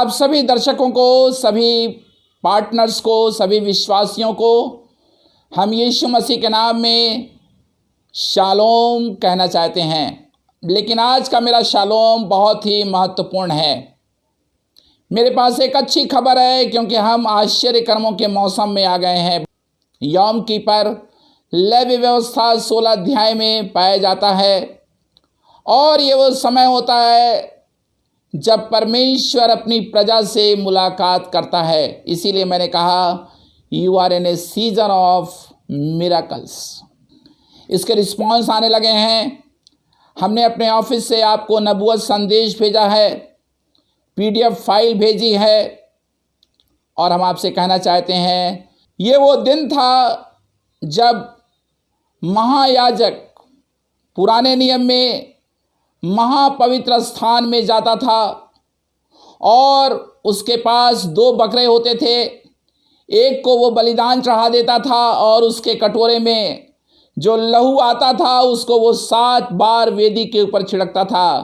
आप सभी दर्शकों को, सभी पार्टनर्स को, सभी विश्वासियों को हम यीशु मसीह के नाम में शालोम कहना चाहते हैं। लेकिन आज का मेरा शालोम बहुत ही महत्वपूर्ण है। मेरे पास एक अच्छी खबर है, क्योंकि हम आश्चर्य कर्मों के मौसम में आ गए हैं। यौम कीपर लेवी व्यवस्था 16 अध्याय में पाया जाता है, और ये वो समय होता है जब परमेश्वर अपनी प्रजा से मुलाकात करता है। इसीलिए मैंने कहा you are in a season of miracles. इसके रिस्पॉन्स आने लगे हैं। हमने अपने ऑफिस से आपको नबूवत संदेश भेजा है, PDF फाइल भेजी है, और हम आपसे कहना चाहते हैं ये वो दिन था जब महायाजक पुराने नियम में महापवित्र स्थान में जाता था, और उसके पास 2 बकरे होते थे। एक को वो बलिदान चढ़ा देता था, और उसके कटोरे में जो लहू आता था उसको वो 7 बार वेदी के ऊपर छिड़कता था।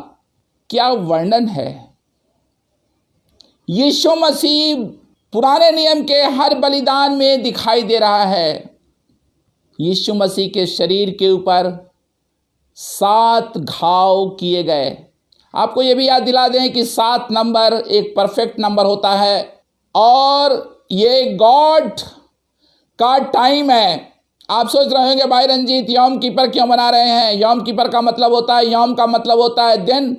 क्या वर्णन है! यीशु मसीह पुराने नियम के हर बलिदान में दिखाई दे रहा है। यीशु मसीह के शरीर के ऊपर 7 घाव किए गए। आपको ये भी याद दिला दें कि 7 नंबर एक परफेक्ट नंबर होता है, और ये गॉड का टाइम है। आप सोच रहे होंगे भाई रंजीत यौम कीपर क्यों बना रहे हैं? यौम कीपर का मतलब होता है, यौम का मतलब होता है दिन,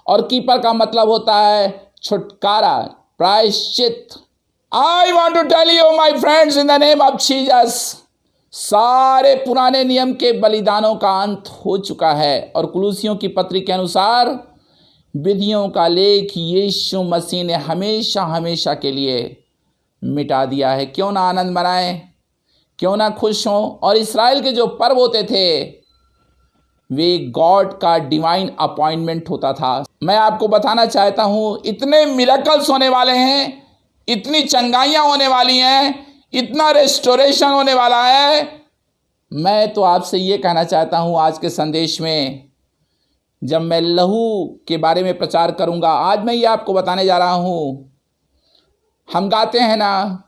और कीपर का मतलब होता है छुटकारा, प्रायश्चित। I want to tell you my friends in the name of Jesus, सारे पुराने नियम के बलिदानों का अंत हो चुका है, और कुलूसियों की पत्री के अनुसार विधियों का लेख यीशु मसीह ने हमेशा हमेशा के लिए मिटा दिया है। क्यों ना आनंद मनाएं, क्यों ना खुश हों। और इस्राएल के जो पर्व होते थे वे गॉड का डिवाइन अपॉइंटमेंट होता था। मैं आपको बताना चाहता हूँ इतने मिरेकल्स होने वाले हैं, इतनी चंगाइयाँ होने वाली हैं, इतना रेस्टोरेशन होने वाला है। मैं तो आपसे ये कहना चाहता हूँ आज के संदेश में, जब मैं लहू के बारे में प्रचार करूँगा, आज मैं ये आपको बताने जा रहा हूँ। हम गाते हैं ना,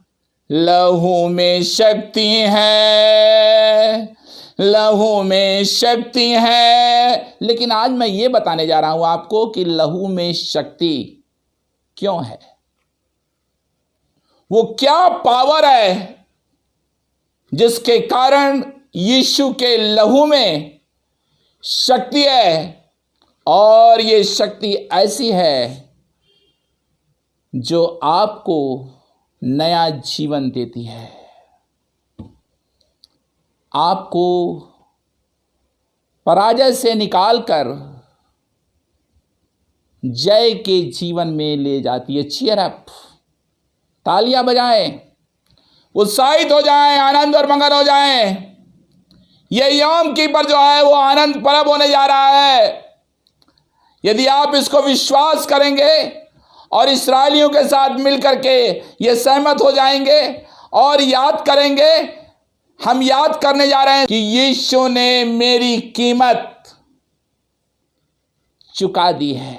लहू में शक्ति है, लहू में शक्ति है। लेकिन आज मैं ये बताने जा रहा हूँ आपको कि लहू में शक्ति क्यों है, वो क्या पावर है जिसके कारण यीशु के लहू में शक्ति है। और ये शक्ति ऐसी है जो आपको नया जीवन देती है, आपको पराजय से निकालकर जय के जीवन में ले जाती है। चीयर अप, तालियां बजाएं, उत्साहित हो जाएं, आनंद और मंगल हो जाएं। ये यौम कीपर जो है वो आनंद पर्व होने जा रहा है। यदि आप इसको विश्वास करेंगे और इस्राएलियों के साथ मिलकर के ये सहमत हो जाएंगे और याद करेंगे, हम याद करने जा रहे हैं कि यीशु ने मेरी कीमत चुका दी है।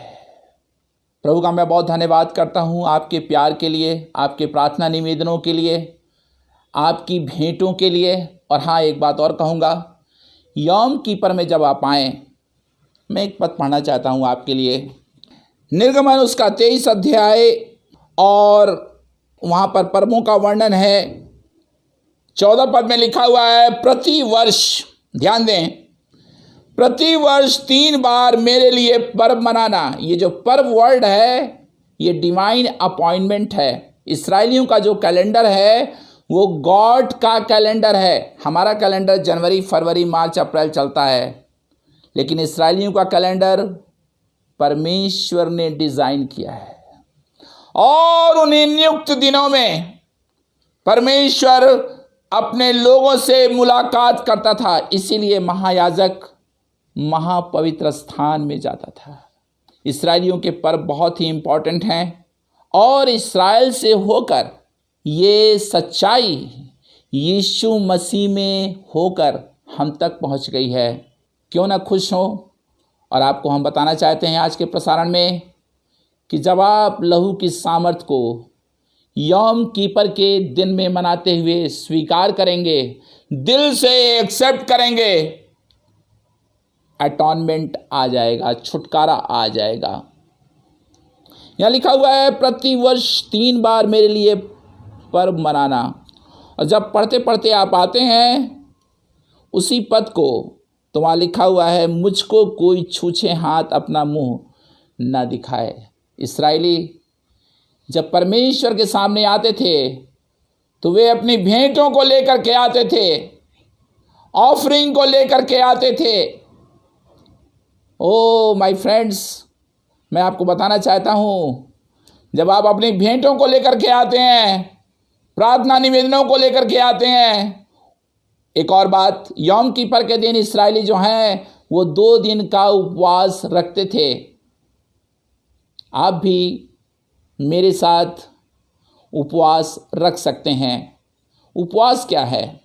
प्रभु का मैं बहुत धन्यवाद करता हूँ आपके प्यार के लिए, आपके प्रार्थना निवेदनों के लिए, आपकी भेंटों के लिए। और हाँ, एक बात और कहूँगा, यौम कीपर में जब आप आएँ, मैं एक पद पढ़ना चाहता हूँ आपके लिए। निर्गमन उसका 23 अध्याय, और वहाँ पर पर्वों का वर्णन है। 14 पद में लिखा हुआ है, प्रति वर्ष, ध्यान दें, प्रति वर्ष 3 बार मेरे लिए पर्व मनाना। ये जो पर्व वर्ड है ये डिवाइन अपॉइंटमेंट है। इस्राएलियों का जो कैलेंडर है वो गॉड का कैलेंडर है। हमारा कैलेंडर जनवरी, फरवरी, मार्च, अप्रैल चलता है, लेकिन इस्राएलियों का कैलेंडर परमेश्वर ने डिजाइन किया है। और उन्हीं नियुक्त दिनों में परमेश्वर अपने लोगों से मुलाकात करता था। इसीलिए महायाजक महापवित्र स्थान में जाता था। इस्राएलियों के पर्व बहुत ही इंपॉर्टेंट हैं, और इस्राएल से होकर ये सच्चाई यीशु मसीह में होकर हम तक पहुंच गई है। क्यों ना खुश हो। और आपको हम बताना चाहते हैं आज के प्रसारण में कि जब आप लहू की सामर्थ को यौम कीपर के दिन में मनाते हुए स्वीकार करेंगे, दिल से एक्सेप्ट करेंगे, अटॉनमेंट आ जाएगा, छुटकारा आ जाएगा। यहाँ लिखा हुआ है प्रति वर्ष 3 बार मेरे लिए पर्व मनाना। और जब पढ़ते पढ़ते आप आते हैं उसी पद को, तो वहाँ लिखा हुआ है मुझको कोई छूछे हाथ अपना मुंह न दिखाए। इस्राएली जब परमेश्वर के सामने आते थे तो वे अपनी भेंटों को लेकर के आते थे, ऑफरिंग को लेकर के आते थे। ओ माय फ्रेंड्स, मैं आपको बताना चाहता हूँ, जब आप अपनी भेंटों को लेकर के आते हैं, प्रार्थना निवेदनों को लेकर के आते हैं। एक और बात, यौम कीपर के दिन इस्राएली जो हैं वो 2 दिन का उपवास रखते थे। आप भी मेरे साथ उपवास रख सकते हैं। उपवास क्या है?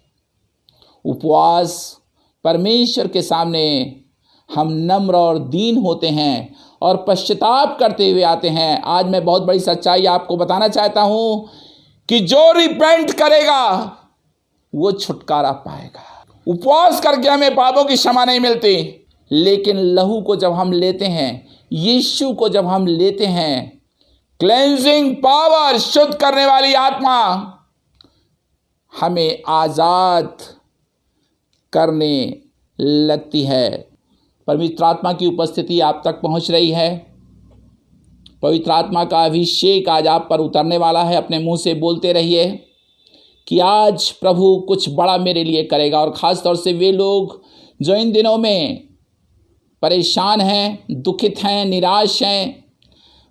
उपवास परमेश्वर के सामने हम नम्र और दीन होते हैं और पश्चाताप करते हुए आते हैं। आज मैं बहुत बड़ी सच्चाई आपको बताना चाहता हूं कि जो रिपेंट करेगा वो छुटकारा पाएगा। उपवास करके हमें पापों की क्षमा नहीं मिलती, लेकिन लहू को जब हम लेते हैं, यीशु को जब हम लेते हैं, क्लेंजिंग पावर, शुद्ध करने वाली आत्मा हमें आजाद करने लगती है। पवित्र आत्मा की उपस्थिति आप तक पहुंच रही है। पवित्र आत्मा का अभिषेक आज आप पर उतरने वाला है। अपने मुंह से बोलते रहिए कि आज प्रभु कुछ बड़ा मेरे लिए करेगा। और ख़ास तौर से वे लोग जो इन दिनों में परेशान हैं, दुखित हैं, निराश हैं,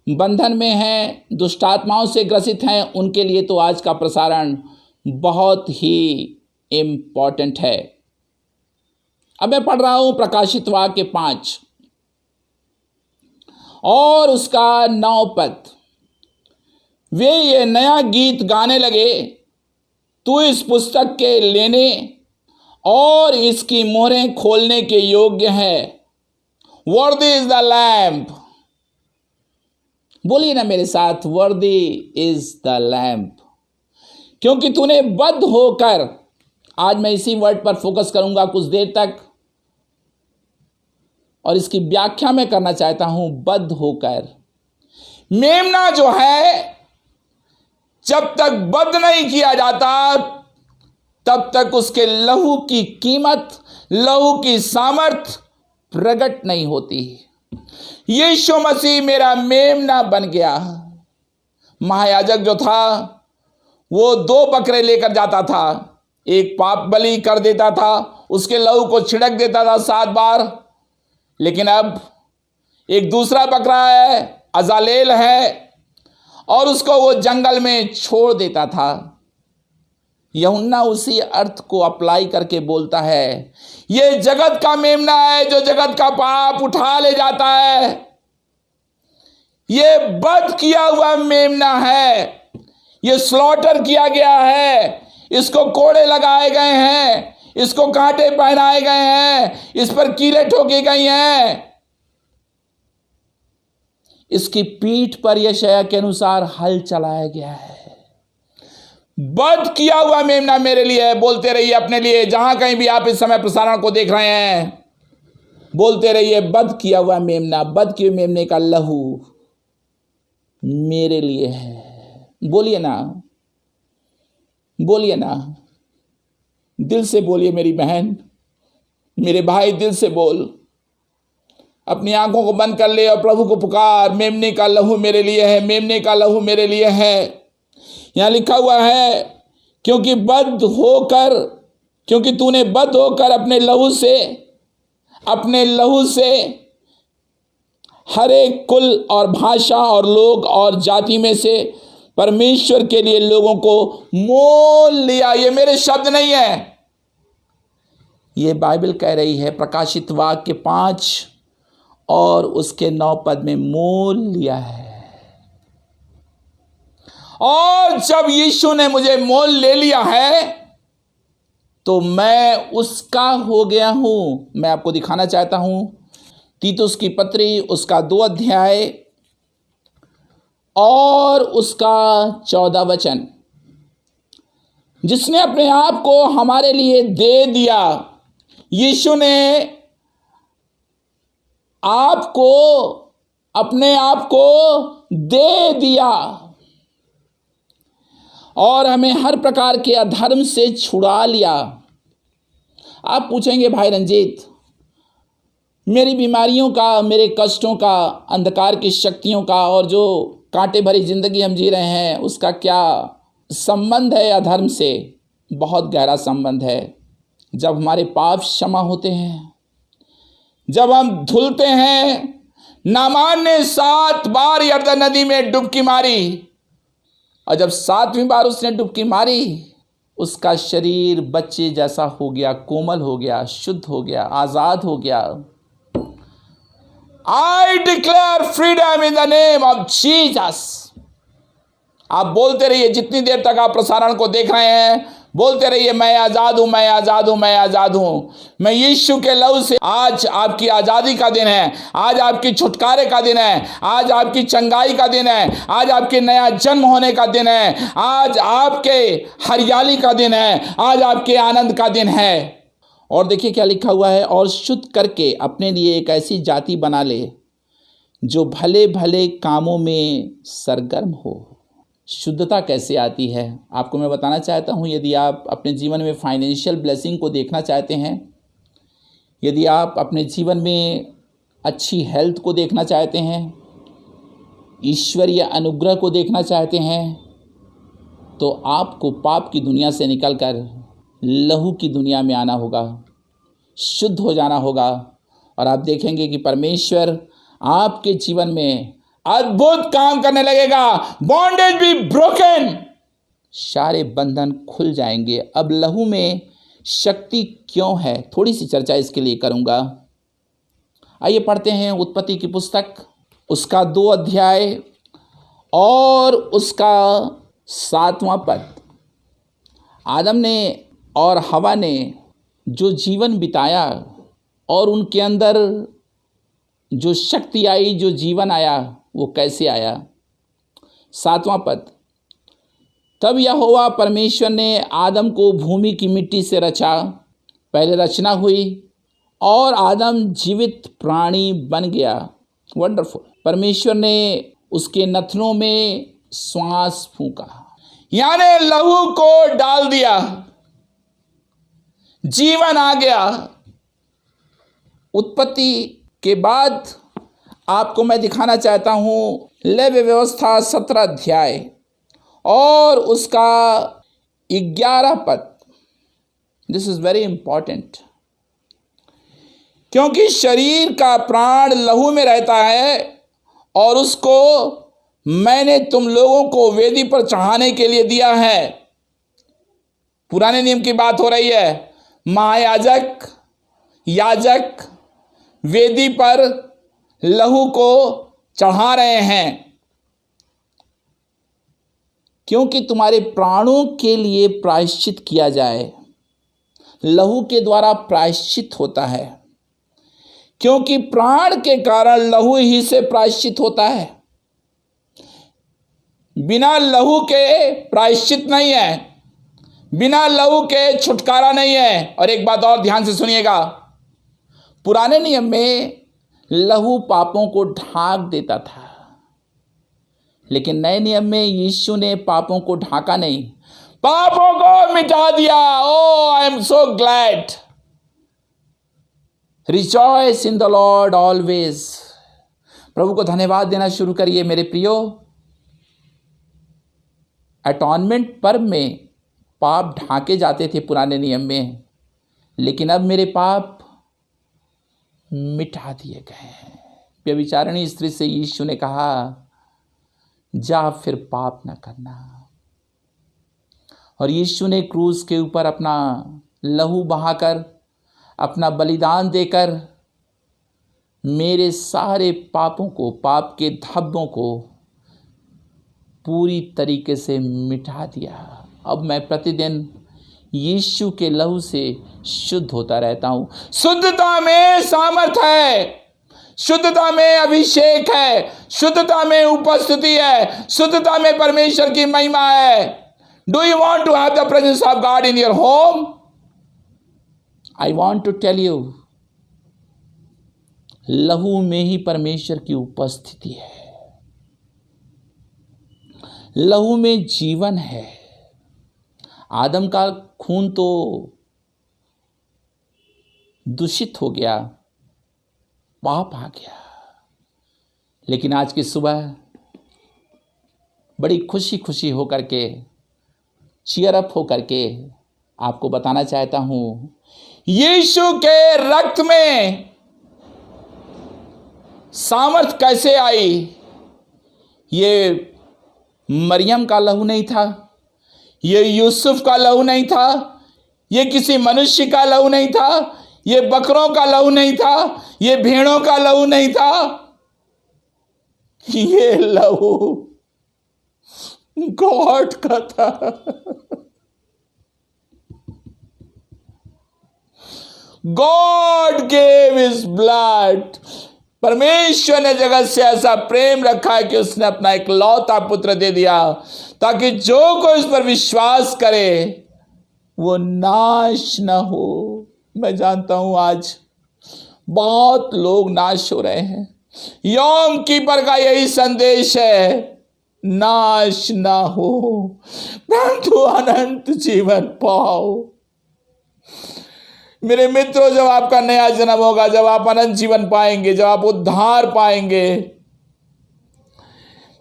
बंधन में हैं, दुष्ट आत्माओं से ग्रसित हैं, उनके लिए तो आज का प्रसारण बहुत ही इम्पॉर्टेंट है। अब मैं पढ़ रहा हूं प्रकाशित वाक्य 5 और उसका 9 पद। वे ये नया गीत गाने लगे, तू इस पुस्तक के लेने और इसकी मोहरें खोलने के योग्य है। वर्दी इज द लैम्प। बोलिए ना मेरे साथ, वर्दी इज द लैम्प। क्योंकि तूने बद्ध होकर, आज मैं इसी वर्ड पर फोकस करूंगा कुछ देर तक और इसकी व्याख्या मैं करना चाहता हूं। बद्ध होकर, मेमना जो है जब तक बद्ध नहीं किया जाता तब तक उसके लहू की कीमत, लहू की सामर्थ प्रकट नहीं होती। यीशु मसीह मेरा मेमना बन गया। महायाजक जो था वो 2 बकरे लेकर जाता था, एक पाप बलि कर देता था, उसके लहू को छिड़क देता था 7 बार। लेकिन अब एक दूसरा बकरा है, अजालेल है, और उसको वो जंगल में छोड़ देता था। यूहन्ना उसी अर्थ को अप्लाई करके बोलता है, ये जगत का मेमना है जो जगत का पाप उठा ले जाता है। ये बध किया हुआ मेमना है, ये स्लॉटर किया गया है, इसको कोड़े लगाए गए हैं, इसको कांटे पहनाए गए हैं, इस पर कीलें ठोकी गई हैं। इसकी पीठ पर यशायाह के अनुसार हल चलाया गया है। बध किया हुआ मेमना मेरे लिए है। बोलते रहिए अपने लिए, जहां कहीं भी आप इस समय प्रसारण को देख रहे हैं, बोलते रहिए बध किया हुआ मेमना, बध किए मेमने का लहू मेरे लिए है। बोलिए ना, बोलिए ना, दिल से बोलिए मेरी बहन, मेरे भाई, दिल से बोल। अपनी आंखों को बंद कर ले और प्रभु को पुकार, मेमने का लहू मेरे लिए है, मेमने का लहू मेरे लिए है। यहाँ लिखा हुआ है, क्योंकि तूने बद्ध होकर अपने लहू से हर एक कुल और भाषा और लोग और जाति में से परमेश्वर के लिए लोगों को मोल लिया। ये मेरे शब्द नहीं है, ये बाइबल कह रही है। प्रकाशित वाक्य 5 और उसके 9 पद में मोल लिया है। और जब यीशु ने मुझे मोल ले लिया है तो मैं उसका हो गया हूं। मैं आपको दिखाना चाहता हूं तीतुस की पत्री, उसका 2 अध्याय और उसका 14 वचन, जिसने अपने आप को हमारे लिए दे दिया। यीशु ने आपको, अपने आप को दे दिया और हमें हर प्रकार के अधर्म से छुड़ा लिया। आप पूछेंगे, भाई रंजीत, मेरी बीमारियों का, मेरे कष्टों का, अंधकार की शक्तियों का और जो कांटे भरी जिंदगी हम जी रहे हैं उसका क्या संबंध है अधर्म से? बहुत गहरा संबंध है। जब हमारे पाप क्षमा होते हैं, जब हम धुलते हैं, नामान ने 7 बार यरदन नदी में डुबकी मारी और जब 7वीं बार उसने डुबकी मारी, उसका शरीर बच्चे जैसा हो गया, कोमल हो गया, शुद्ध हो गया, आजाद हो गया। I declare freedom in the name of Jesus। आप बोलते रहिए, जितनी देर तक आप प्रसारण को देख रहे हैं बोलते रहिए, मैं आजाद हूं, मैं आजाद हूं, मैं आजाद हूं। मैं यीशु के लहू से, आज आपकी आजादी का दिन है, आज आपकी छुटकारे का दिन है, आज आपकी चंगाई का दिन है, आज आपके नया जन्म होने का दिन है, आज आपके हरियाली का दिन है, आज आपके आनंद का दिन है। और देखिए क्या लिखा हुआ है, और शुद्ध करके अपने लिए एक ऐसी जाति बना ले जो भले भले कामों में सरगर्म हो। शुद्धता कैसे आती है आपको मैं बताना चाहता हूँ। यदि आप अपने जीवन में फाइनेंशियल ब्लेसिंग को देखना चाहते हैं, यदि आप अपने जीवन में अच्छी हेल्थ को देखना चाहते हैं, ईश्वरीय अनुग्रह को देखना चाहते हैं, तो आपको पाप की दुनिया से निकलकर लहू की दुनिया में आना होगा, शुद्ध हो जाना होगा। और आप देखेंगे कि परमेश्वर आपके जीवन में अद्भुत काम करने लगेगा। बॉन्डेज बी ब्रोकन, सारे बंधन खुल जाएंगे। अब लहू में शक्ति क्यों है, थोड़ी सी चर्चा इसके लिए करूंगा। आइए पढ़ते हैं उत्पत्ति की पुस्तक, उसका 2 अध्याय और उसका 7वां पद। आदम ने और हवा ने जो जीवन बिताया और उनके अंदर जो शक्ति आई, जो जीवन आया, वो कैसे आया? 7वां पद, तब यहोवा परमेश्वर ने आदम को भूमि की मिट्टी से रचा। पहले रचना हुई और आदम जीवित प्राणी बन गया। वंडरफुल। परमेश्वर ने उसके नथनों में श्वास फूंका, यानी लहू को डाल दिया, जीवन आ गया। उत्पत्ति के बाद आपको मैं दिखाना चाहता हूं लेवी व्यवस्था 17 अध्याय और उसका 11 पद। दिस इज वेरी इंपॉर्टेंट, क्योंकि शरीर का प्राण लहू में रहता है और उसको मैंने तुम लोगों को वेदी पर चढ़ाने के लिए दिया है। पुराने नियम की बात हो रही है। महायाजक, याजक वेदी पर लहू को चढ़ा रहे हैं, क्योंकि तुम्हारे प्राणों के लिए प्रायश्चित किया जाए। लहू के द्वारा प्रायश्चित होता है, क्योंकि प्राण के कारण लहू ही से प्रायश्चित होता है। बिना लहू के प्रायश्चित नहीं है, बिना लहू के छुटकारा नहीं है। और एक बात और ध्यान से सुनिएगा, पुराने नियम में लहू पापों को ढांक देता था, लेकिन नए नियम में यीशु ने पापों को ढांका नहीं, पापों को मिटा दिया। Oh I am so glad. Rejoice in the Lord always. प्रभु को धन्यवाद देना शुरू करिए मेरे प्रियो। अटॉनमेंट पर्व में पाप ढांके जाते थे पुराने नियम में, लेकिन अब मेरे पाप मिटा दिए गए हैं। व्यभिचारिणी स्त्री से यीशु ने कहा, जा फिर पाप न करना। और यीशु ने क्रूस के ऊपर अपना लहू बहाकर, अपना बलिदान देकर मेरे सारे पापों को, पाप के धब्बों को पूरी तरीके से मिटा दिया। अब मैं प्रतिदिन यीशु के लहू से शुद्ध होता रहता हूं। शुद्धता में सामर्थ है, शुद्धता में अभिषेक है, शुद्धता में उपस्थिति है, शुद्धता में परमेश्वर की महिमा है। Do you want to have the presence of God in your home? I want to tell you, लहू में ही परमेश्वर की उपस्थिति है, लहू में जीवन है। आदम का खून तो दूषित हो गया, पाप आ गया, लेकिन आज की सुबह बड़ी खुशी खुशी होकर के, चीयर अप होकर के आपको बताना चाहता हूं, यीशु के रक्त में सामर्थ कैसे आई। ये मरियम का लहू नहीं था, ये यूसुफ का लहू नहीं था, ये किसी मनुष्य का लहू नहीं था, ये बकरों का लहू नहीं था, ये भेड़ों का लहू नहीं था, ये लहू गॉड का था। God gave his blood. परमेश्वर ने जगत से ऐसा प्रेम रखा है कि उसने अपना इकलौता पुत्र दे दिया, ताकि जो कोई उस पर विश्वास करे वो नाश न हो। मैं जानता हूं आज बहुत लोग नाश हो रहे हैं। यौम कीपर का यही संदेश है, नाश ना हो परंतु अनंत जीवन पाओ। मेरे मित्रों, जब आपका नया जन्म होगा, जब आप अनंत जीवन पाएंगे, जब आप उद्धार पाएंगे।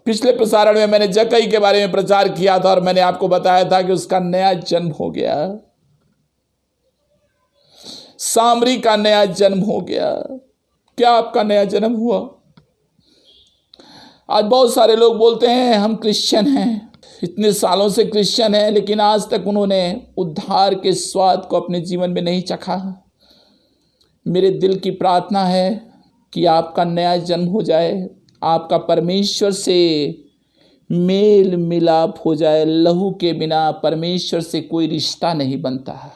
पिछले प्रसारण में मैंने जक्कई के बारे में प्रचार किया था और मैंने आपको बताया था कि उसका नया जन्म हो गया, सामरी का नया जन्म हो गया। क्या आपका नया जन्म हुआ? आज बहुत सारे लोग बोलते हैं हम क्रिश्चियन हैं, इतने सालों से क्रिश्चियन हैं, लेकिन आज तक उन्होंने उद्धार के स्वाद को अपने जीवन में नहीं चखा। मेरे दिल की प्रार्थना है कि आपका नया जन्म हो जाए, आपका परमेश्वर से मेल मिलाप हो जाए। लहू के बिना परमेश्वर से कोई रिश्ता नहीं बनता।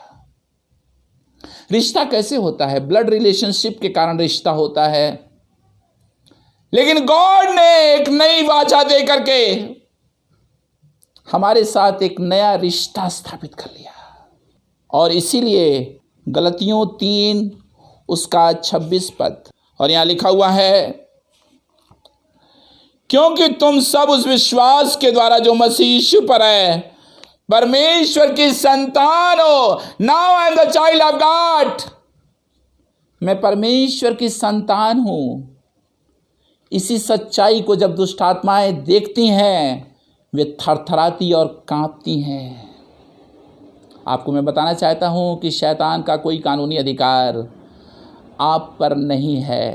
रिश्ता कैसे होता है? ब्लड रिलेशनशिप के कारण रिश्ता होता है, लेकिन गॉड ने एक नई वाचा दे करके हमारे साथ एक नया रिश्ता स्थापित कर लिया। और इसीलिए गलतियों 3 उसका 26 पद, और यहां लिखा हुआ है, क्योंकि तुम सब उस विश्वास के द्वारा जो मसीह यीशु पर है परमेश्वर की संतान हो। Now I am the child of God. मैं परमेश्वर की संतान हूं। इसी सच्चाई को जब दुष्ट आत्माएं देखती हैं, वे थरथराती और कांपती हैं। आपको मैं बताना चाहता हूं कि शैतान का कोई कानूनी अधिकार आप पर नहीं है।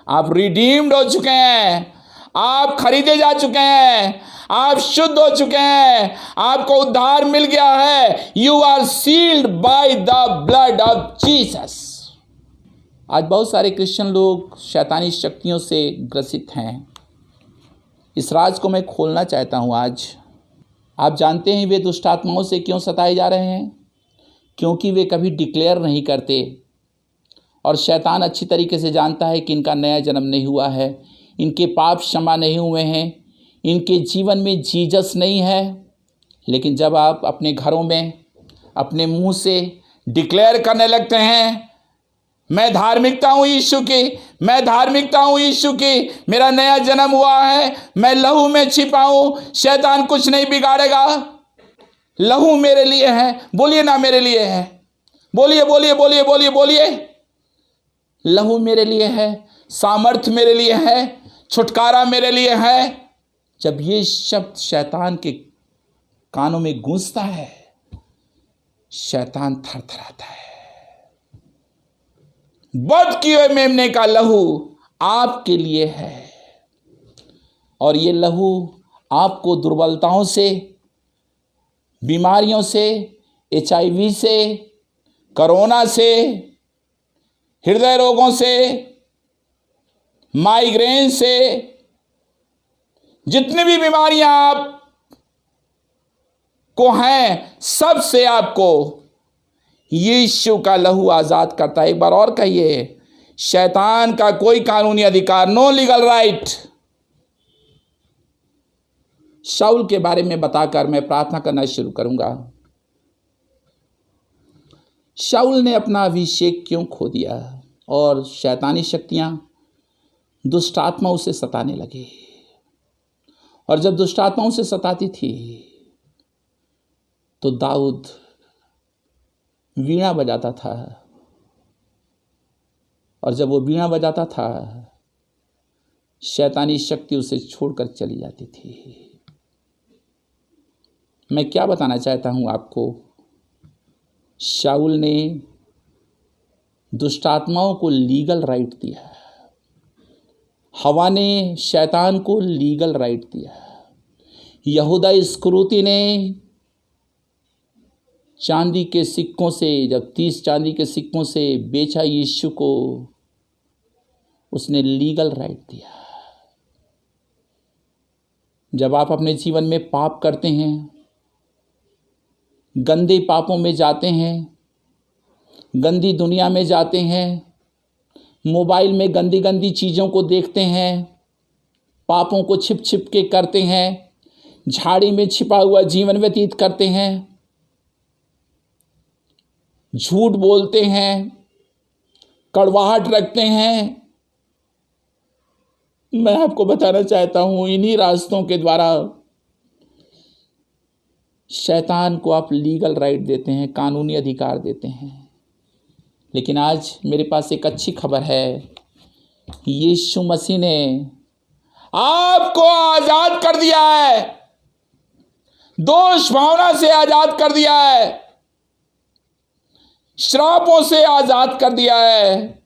आप रिडीम्ड हो चुके हैं, आप खरीदे जा चुके हैं, आप शुद्ध हो चुके हैं, आपको उद्धार मिल गया है। You are sealed by the blood of Jesus. आज बहुत सारे क्रिश्चियन लोग शैतानी शक्तियों से ग्रसित हैं। इस राज को मैं खोलना चाहता हूं। आज आप जानते हैं वे दुष्ट आत्माओं से क्यों सताए जा रहे हैं? क्योंकि वे कभी डिक्लेयर नहीं करते, और शैतान अच्छी तरीके से जानता है कि इनका नया जन्म नहीं हुआ है, इनके पाप क्षमा नहीं हुए हैं, इनके जीवन में जीसस नहीं है। लेकिन जब आप अपने घरों में अपने मुंह से डिक्लेयर करने लगते हैं, मैं धार्मिकता हूँ यीशु की, मैं धार्मिकता हूँ यीशु की, मेरा नया जन्म हुआ है, मैं लहू में छिपा हूँ, शैतान कुछ नहीं बिगाड़ेगा, लहू मेरे लिए है। बोलिए ना, मेरे लिए है। बोलिए बोलिए बोलिए बोलिए बोलिए। लहू मेरे लिए है, सामर्थ मेरे लिए है, छुटकारा मेरे लिए है। जब ये शब्द शैतान के कानों में गूंजता है, शैतान थरथराता है। वध किए हुए मेमने का लहू आपके लिए है, और ये लहू आपको दुर्बलताओं से, बीमारियों से, HIV से, कोरोना से, हृदय रोगों से, माइग्रेन से, जितनी भी बीमारियां आप को हैं, सब से आपको यीशु का लहू आजाद करता है। एक बार और कहिए, शैतान का कोई कानूनी अधिकार, नो लीगल राइट। शाऊल के बारे में बताकर मैं प्रार्थना करना शुरू करूंगा। शाऊल ने अपना अभिषेक क्यों खो दिया और शैतानी शक्तियां, दुष्ट आत्मा उसे सताने लगी। और जब दुष्ट आत्मा उसे सताती थी तो दाऊद वीणा बजाता था, और जब वो वीणा बजाता था शैतानी शक्ति उसे छोड़कर चली जाती थी। मैं क्या बताना चाहता हूं आपको, शाऊल ने दुष्ट आत्माओं को लीगल राइट दिया, हवा ने शैतान को लीगल राइट दिया। यहूदा इस्करियोती ने चांदी के सिक्कों से, जब 30 चांदी के सिक्कों से बेचा यीशु को, उसने लीगल राइट दिया। जब आप अपने जीवन में पाप करते हैं, गंदे पापों में जाते हैं, गंदी दुनिया में जाते हैं, मोबाइल में गंदी गंदी चीज़ों को देखते हैं, पापों को छिप छिप के करते हैं, झाड़ी में छिपा हुआ जीवन व्यतीत करते हैं, झूठ बोलते हैं, कड़वाहट रखते हैं, मैं आपको बताना चाहता हूं, इन्हीं रास्तों के द्वारा शैतान को आप लीगल राइट देते हैं, कानूनी अधिकार देते हैं। लेकिन आज मेरे पास एक अच्छी खबर है, यीशु मसीह ने आपको आजाद कर दिया है, दोष भावना से आजाद कर दिया है, श्रापों से आजाद कर दिया है।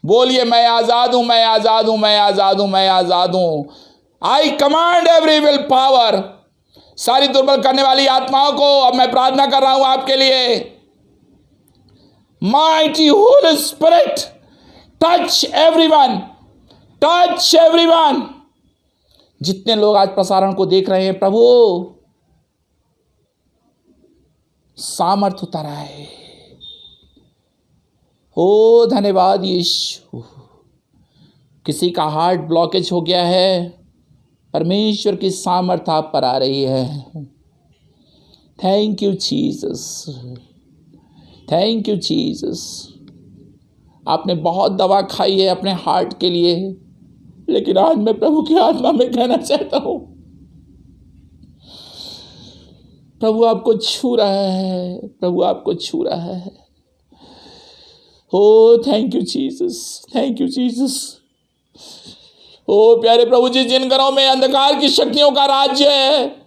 बोलिए, मैं आजाद हूं, मैं आजाद हूं, मैं आजाद हूं, मैं आजाद हूं। आई कमांड एवरी विल पावर, सारी दुर्बल करने वाली आत्माओं को अब मैं प्रार्थना कर रहा हूं आपके लिए। Mighty Holi spirit, touch everyone, touch everyone. जितने लोग आज प्रसारण को देख रहे हैं, प्रभु सामर्थ उतर आए। ओ धन्यवाद यीशु। किसी का हार्ट ब्लॉकेज हो गया है, परमेश्वर की सामर्थ आप पर आ रही है। Thank you Jesus, thank you Jesus. आपने बहुत दवा खाई है अपने हार्ट के लिए, लेकिन आज मैं प्रभु की आत्मा में कहना चाहता हूं, प्रभु आपको छू रहा है, प्रभु आपको छू रहा है। Oh thank you Jesus, thank you Jesus. ओ प्यारे प्रभु जी, जिन घरों में अंधकार की शक्तियों का राज्य है,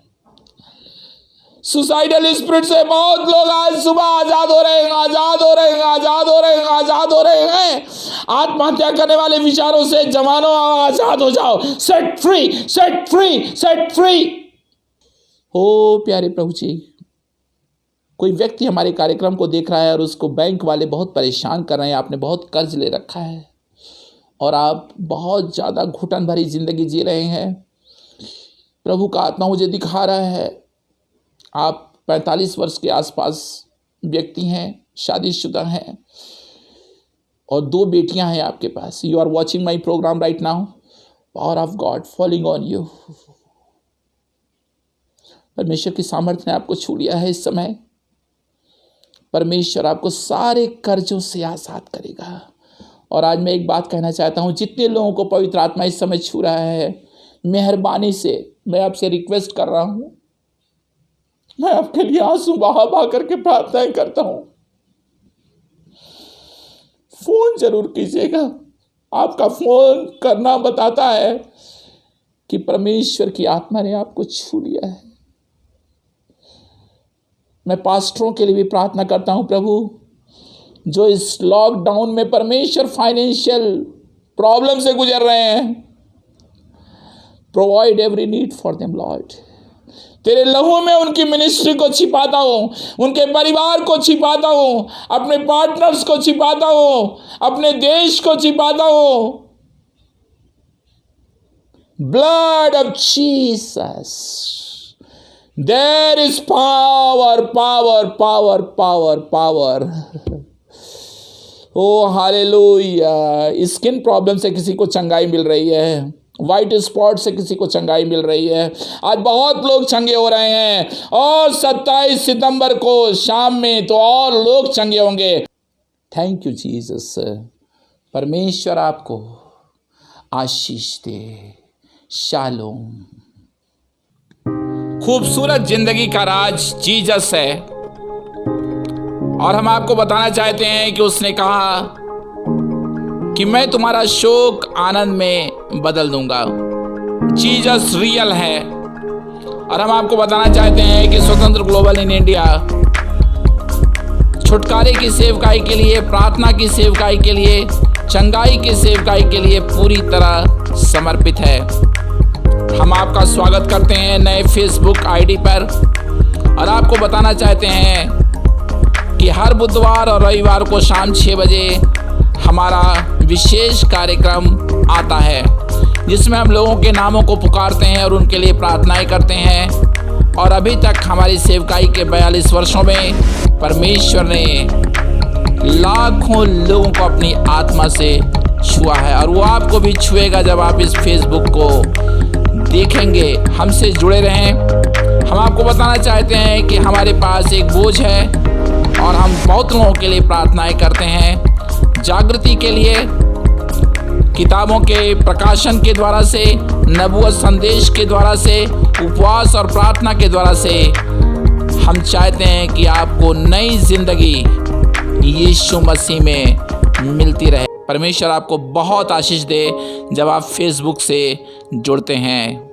सुसाइडल स्पिरिट से बहुत लोग आज सुबह आजाद हो रहे हैं, आजाद हो रहे हैं, आजाद हो रहे हैं, आजाद हो रहे हैं। आत्महत्या करने वाले विचारों से जवानों आजाद हो जाओ, set free, set free, set free. ओ प्यारे प्रभु जी, कोई व्यक्ति हमारे कार्यक्रम को देख रहा है और उसको बैंक वाले बहुत परेशान कर रहे हैं, आपने बहुत कर्ज ले रखा है और आप बहुत ज़्यादा घुटन भरी जिंदगी जी रहे हैं। प्रभु का आत्मा मुझे दिखा रहा है, आप 45 वर्ष के आसपास व्यक्ति हैं, शादीशुदा हैं और 2 बेटियां हैं आपके पास। You are watching my program right now, power of God falling on you. परमेश्वर की सामर्थ्य ने आपको छू लिया है इस समय। परमेश्वर आपको सारे कर्जों से आजाद करेगा। और आज मैं एक बात कहना चाहता हूं, जितने लोगों को पवित्र आत्मा इस समय छू रहा है, मेहरबानी से मैं आपसे रिक्वेस्ट कर रहा हूं, मैं आपके लिए आंसू बहा बहा करके प्रार्थनाएं करता हूं। फोन जरूर कीजिएगा, आपका फोन करना बताता है कि परमेश्वर की आत्मा ने आपको छू लिया है। मैं पास्टरों के लिए भी प्रार्थना करता हूं, प्रभु जो इस लॉकडाउन में परमेश्वर फाइनेंशियल प्रॉब्लम से गुजर रहे हैं, provide every need for them Lord. तेरे लहू में उनकी मिनिस्ट्री को छिपाता हूं, उनके परिवार को छिपाता हूं, अपने पार्टनर्स को छिपाता हूं, अपने देश को छिपाता हूं। Blood of Jesus, there is power, power, power, power, power. Oh hallelujah. Skin problem से किसी को चंगाई मिल रही है, वाइट स्पॉट से किसी को चंगाई मिल रही है। आज बहुत लोग चंगे हो रहे हैं और 27 सितंबर को शाम में तो और लोग चंगे होंगे। Thank you Jesus. परमेश्वर आपको आशीष दे। शालोम। खूबसूरत जिंदगी का राज जीसस है और हम आपको बताना चाहते हैं कि उसने कहा कि मैं तुम्हारा शोक आनंद में बदल दूंगा। जीसस रियल है। और हम आपको बताना चाहते हैं कि स्वतंत्र ग्लोबल इन इंडिया छुटकारे की सेवकाई के लिए, प्रार्थना की सेवकाई के लिए, चंगाई की सेवकाई के लिए पूरी तरह समर्पित है। हम आपका स्वागत करते हैं नए फेसबुक आईडी पर और आपको बताना चाहते हैं कि हर बुधवार और रविवार को शाम 6 बजे हमारा विशेष कार्यक्रम आता है जिसमें हम लोगों के नामों को पुकारते हैं और उनके लिए प्रार्थनाएं करते हैं। और अभी तक हमारी सेवकाई के 42 वर्षों में परमेश्वर ने लाखों लोगों को अपनी आत्मा से छुआ है और वो आपको भी छुएगा जब आप इस फेसबुक को देखेंगे। हमसे जुड़े रहें। हम आपको बताना चाहते हैं कि हमारे पास एक बोझ है और हम बहुत लोगों के लिए प्रार्थनाएं करते हैं, जागृति के लिए, किताबों के प्रकाशन के द्वारा से, नबूवत संदेश के द्वारा से, उपवास और प्रार्थना के द्वारा से। हम चाहते हैं कि आपको नई जिंदगी यीशु मसीह में मिलती रहे। परमेश्वर आपको बहुत आशीष दे जब आप फेसबुक से जुड़ते हैं।